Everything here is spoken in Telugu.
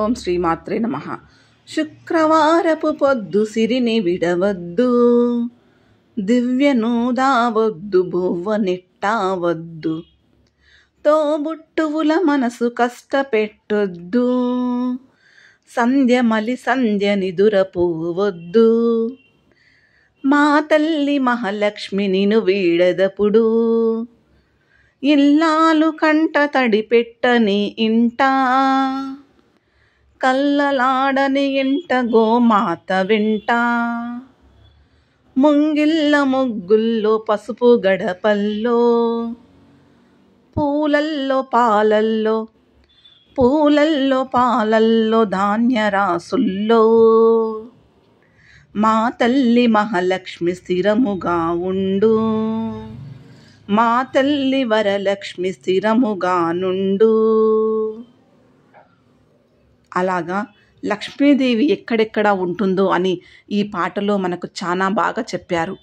ఓం శ్రీ మాత్రే నమః. శుక్రవారపు పొద్దు సిరిని విడవద్దు, దివ్యనూదావద్దు, బువ్వ నిట్టావద్దు, తోబుట్టువుల మనసు కష్టపెట్టొద్దు, సంధ్య నిదురపోవద్దు. మా తల్లి మహాలక్ష్మి నిన్ను వీడదపుడు, ఇల్లాలు కంట తడి పెట్టని ఇంట, కల్లలాడని ఇంట గోమాత వెంట, ముంగిళ్ళ ముగ్గుల్లో పసుపు గడపల్లో, పూలల్లో పాలల్లో ధాన్యరాసుల్లో, మా తల్లి మహాలక్ష్మి స్థిరముగా ఉండు, మా తల్లి వరలక్ష్మి స్థిరముగా నుండు. అలాగా లక్ష్మీదేవి ఎక్కడెక్కడ ఉంటుందో అని ఈ పాటలో మనకు చాలా బాగా చెప్పారు.